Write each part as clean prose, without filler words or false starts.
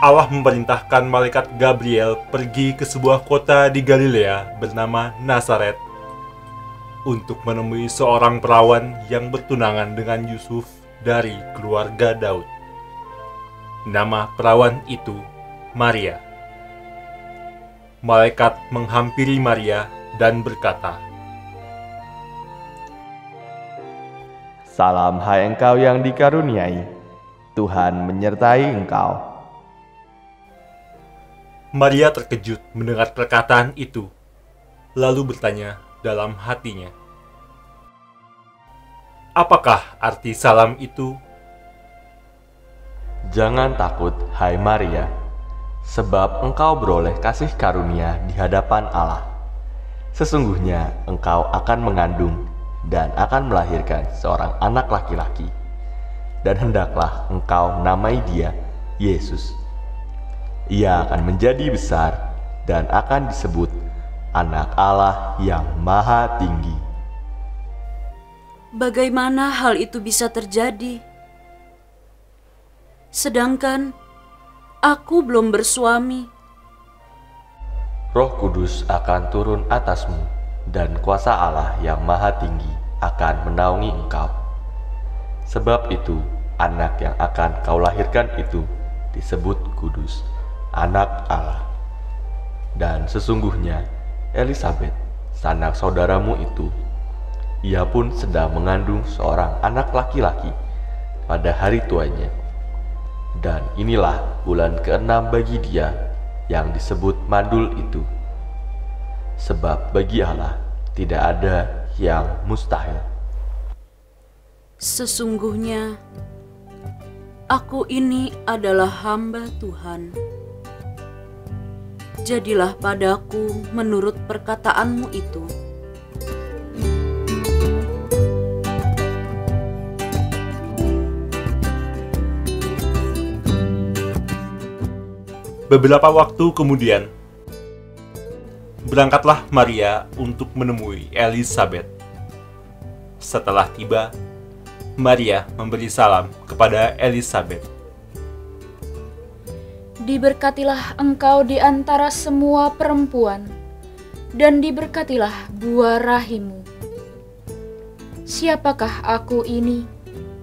Allah memerintahkan malaikat Gabriel pergi ke sebuah kota di Galilea bernama Nazaret untuk menemui seorang perawan yang bertunangan dengan Yusuf dari keluarga Daud. Nama perawan itu Maria. Malaikat menghampiri Maria dan berkata, "Salam, hai engkau yang dikaruniai, Tuhan menyertai engkau." Maria terkejut mendengar perkataan itu, lalu bertanya dalam hatinya, "Apakah arti salam itu?" Jangan takut, hai Maria, sebab engkau beroleh kasih karunia di hadapan Allah. Sesungguhnya engkau akan mengandung dan akan melahirkan seorang anak laki-laki, dan hendaklah engkau namai dia Yesus. Ia akan menjadi besar dan akan disebut Anak Allah yang Maha Tinggi. Bagaimana hal itu bisa terjadi? Sedangkan aku belum bersuami. Roh Kudus akan turun atasmu, dan kuasa Allah yang Maha Tinggi akan menaungi engkau. Sebab itu, anak yang akan kau lahirkan itu disebut kudus, Anak Allah. Dan sesungguhnya Elisabet, sanak saudaramu itu, ia pun sedang mengandung seorang anak laki-laki pada hari tuanya. Dan inilah bulan ke-6 bagi dia yang disebut mandul itu. Sebab bagi Allah tidak ada yang mustahil. Sesungguhnya aku ini adalah hamba Tuhan. Jadilah padaku menurut perkataanmu itu. Beberapa waktu kemudian, berangkatlah Maria untuk menemui Elisabet. Setelah tiba, Maria memberi salam kepada Elisabet. Diberkatilah engkau di antara semua perempuan, dan diberkatilah buah rahimmu. Siapakah aku ini,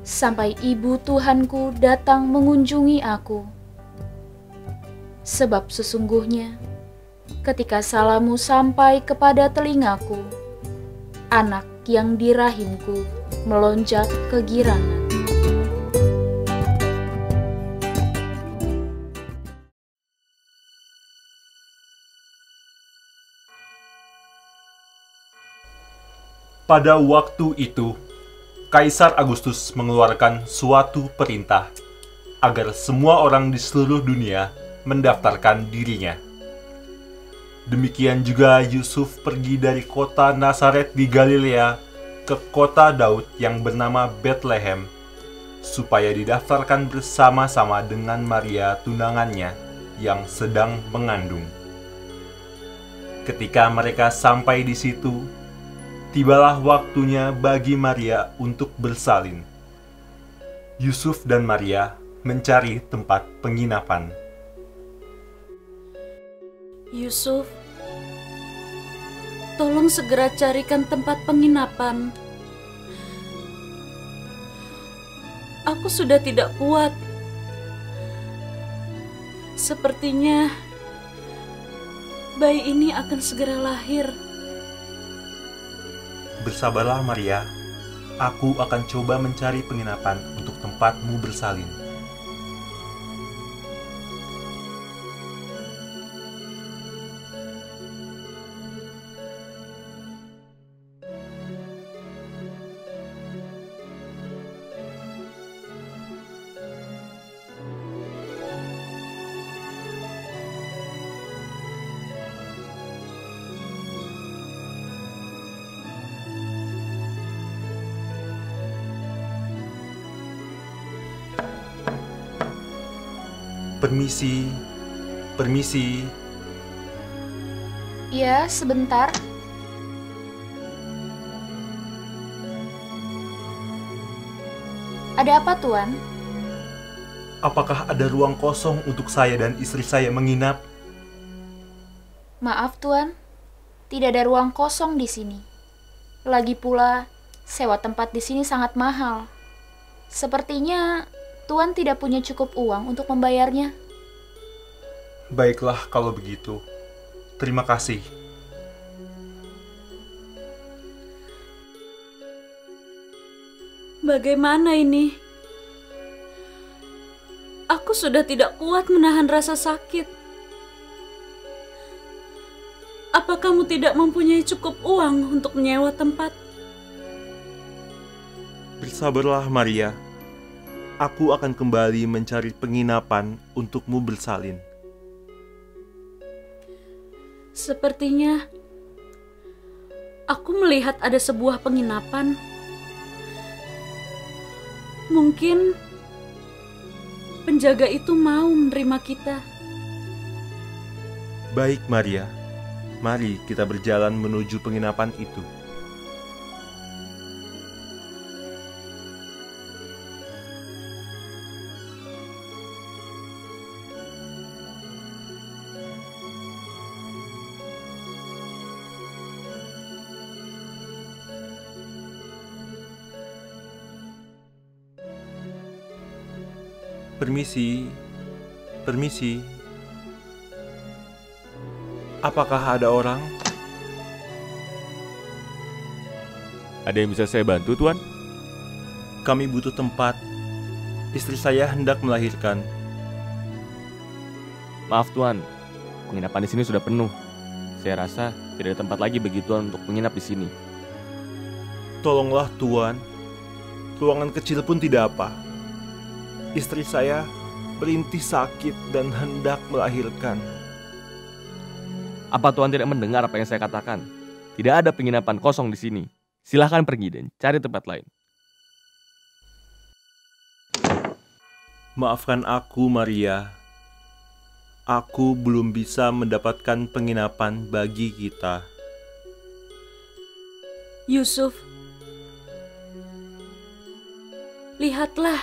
sampai ibu Tuhanku datang mengunjungi aku? Sebab sesungguhnya, ketika salammu sampai kepada telingaku, anak yang di rahimku melonjak kegirangan. Pada waktu itu, Kaisar Agustus mengeluarkan suatu perintah agar semua orang di seluruh dunia mendaftarkan dirinya. Demikian juga Yusuf pergi dari kota Nazaret di Galilea ke kota Daud yang bernama Betlehem, supaya didaftarkan bersama-sama dengan Maria tunangannya yang sedang mengandung. Ketika mereka sampai di situ, tibalah waktunya bagi Maria untuk bersalin. Yusuf dan Maria mencari tempat penginapan. Yusuf, tolong segera carikan tempat penginapan. Aku sudah tidak kuat. Sepertinya bayi ini akan segera lahir. Bersabarlah Maria, aku akan coba mencari penginapan untuk tempatmu bersalin. Permisi, permisi. Ya, sebentar. Ada apa, Tuan? apakah ada ruang kosong untuk saya dan istri saya menginap? Maaf Tuan, tidak ada ruang kosong di sini. Lagi pula, sewa tempat di sini sangat mahal. Sepertinya Tuan tidak punya cukup uang untuk membayarnya. Baiklah kalau begitu. Terima kasih. Bagaimana ini? Aku sudah tidak kuat menahan rasa sakit. Apa kamu tidak mempunyai cukup uang untuk menyewa tempat? Bersabarlah Maria. Aku akan kembali mencari penginapan untukmu bersalin. Sepertinya aku melihat ada sebuah penginapan. Mungkin penjaga itu mau menerima kita. Baik Maria, mari kita berjalan menuju penginapan itu. Permisi, permisi. Apakah ada orang? Ada yang bisa saya bantu, Tuan? Kami butuh tempat. Istri saya hendak melahirkan. Maaf, Tuan. Penginapan di sini sudah penuh. Saya rasa tidak ada tempat lagi bagi Tuan untuk menginap di sini. Tolonglah Tuan. Ruangan kecil pun tidak apa. Istri saya merintih sakit dan hendak melahirkan. Apa Tuan tidak mendengar apa yang saya katakan? Tidak ada penginapan kosong di sini. Silahkan pergi dan cari tempat lain. Maafkan aku, Maria. Aku belum bisa mendapatkan penginapan bagi kita. Yusuf, lihatlah.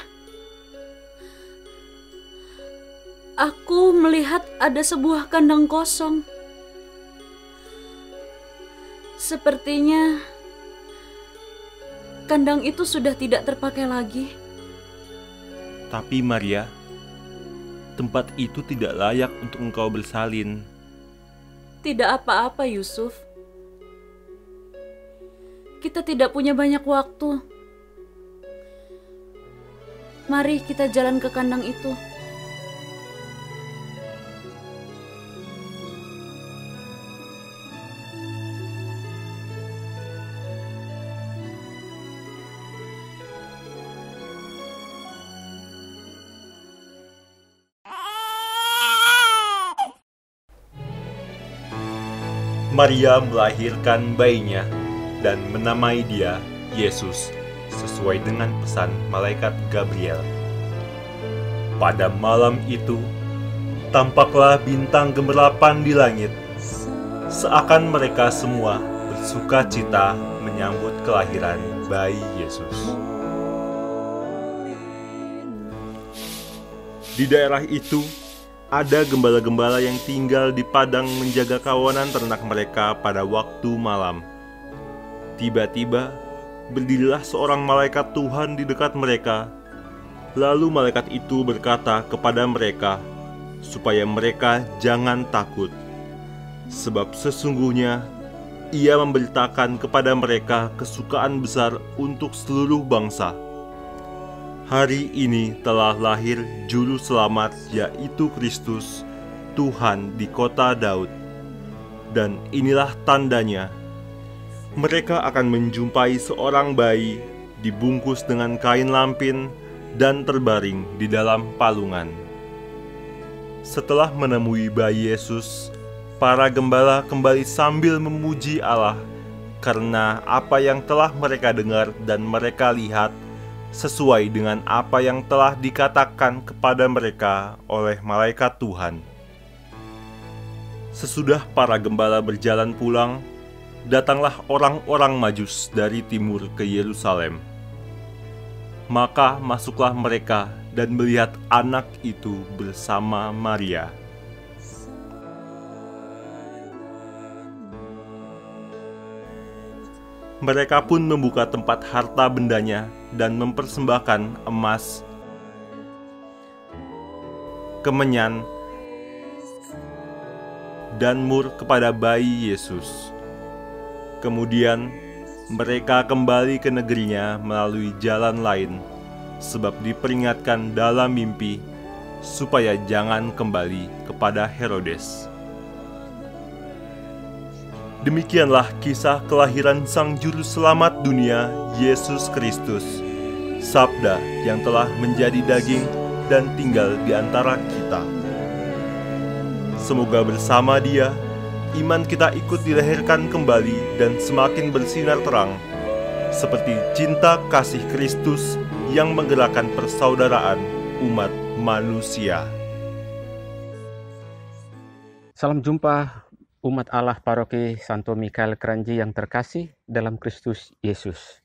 Aku melihat ada sebuah kandang kosong. Sepertinya kandang itu sudah tidak terpakai lagi. Tapi Maria, tempat itu tidak layak untuk engkau bersalin. Tidak apa-apa, Yusuf. Kita tidak punya banyak waktu. Mari kita jalan ke kandang itu. Maria melahirkan bayinya dan menamai dia Yesus sesuai dengan pesan malaikat Gabriel. Pada malam itu, tampaklah bintang gemerapan di langit, seakan mereka semua bersuka cita menyambut kelahiran bayi Yesus. Di daerah itu, ada gembala-gembala yang tinggal di padang menjaga kawanan ternak mereka pada waktu malam. Tiba-tiba, berdirilah seorang malaikat Tuhan di dekat mereka. Lalu malaikat itu berkata kepada mereka, supaya mereka jangan takut. Sebab sesungguhnya, ia memberitakan kepada mereka kesukaan besar untuk seluruh bangsa. Hari ini telah lahir Juru Selamat, yaitu Kristus, Tuhan di kota Daud. Dan inilah tandanya, mereka akan menjumpai seorang bayi dibungkus dengan kain lampin dan terbaring di dalam palungan. Setelah menemui bayi Yesus, para gembala kembali sambil memuji Allah karena apa yang telah mereka dengar dan mereka lihat, sesuai dengan apa yang telah dikatakan kepada mereka oleh malaikat Tuhan. Sesudah para gembala berjalan pulang, datanglah orang-orang Majus dari timur ke Yerusalem. Maka masuklah mereka dan melihat anak itu bersama Maria. Mereka pun membuka tempat harta bendanya dan mempersembahkan emas, kemenyan, dan mur kepada bayi Yesus. Kemudian mereka kembali ke negerinya melalui jalan lain, sebab diperingatkan dalam mimpi supaya jangan kembali kepada Herodes. Demikianlah kisah kelahiran Sang Juru Selamat dunia, Yesus Kristus, Sabda yang telah menjadi daging dan tinggal di antara kita. Semoga bersama Dia, iman kita ikut dilahirkan kembali dan semakin bersinar terang, seperti cinta kasih Kristus yang menggerakkan persaudaraan umat manusia. Salam jumpa umat Allah Paroki Santo Mikael Kranji yang terkasih dalam Kristus Yesus.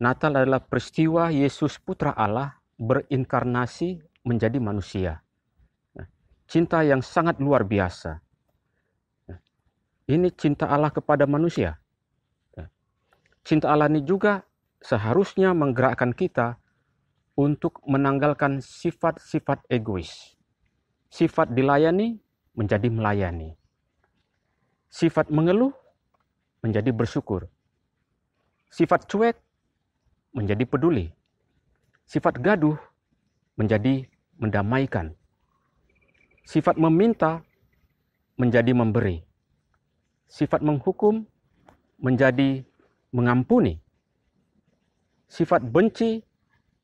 Natal adalah peristiwa Yesus Putra Allah berinkarnasi menjadi manusia. Cinta yang sangat luar biasa. Ini cinta Allah kepada manusia. Cinta Allah ini juga seharusnya menggerakkan kita untuk menanggalkan sifat-sifat egois. Sifat dilayani menjadi melayani. Sifat mengeluh menjadi bersyukur. Sifat cuek menjadi peduli. Sifat gaduh menjadi mendamaikan. Sifat meminta menjadi memberi. Sifat menghukum menjadi mengampuni. Sifat benci,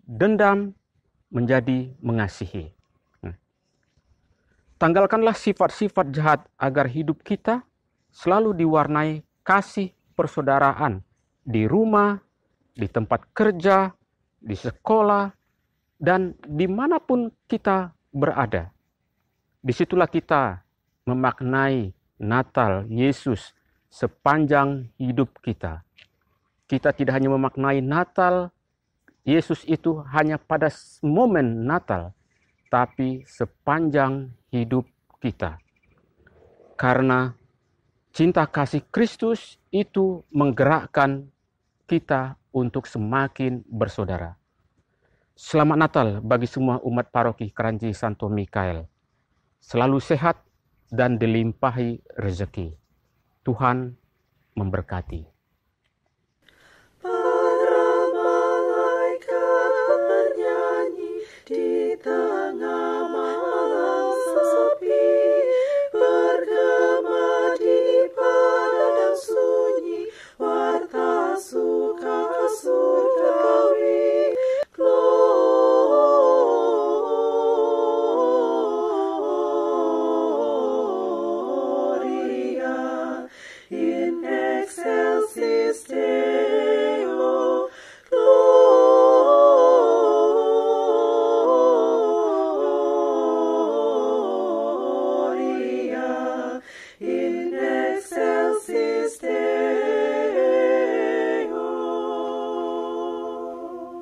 dendam menjadi mengasihi. Tanggalkanlah sifat-sifat jahat agar hidup kita selalu diwarnai kasih persaudaraan di rumah, di tempat kerja, di sekolah, dan dimanapun kita berada. Disitulah kita memaknai Natal Yesus sepanjang hidup kita. Kita tidak hanya memaknai Natal Yesus itu hanya pada momen Natal, tapi sepanjang hidup kita. Karena cinta kasih Kristus itu menggerakkan kita untuk semakin bersaudara. Selamat Natal bagi semua umat Paroki Kranji Santo Mikael. Selalu sehat dan dilimpahi rezeki. Tuhan memberkati.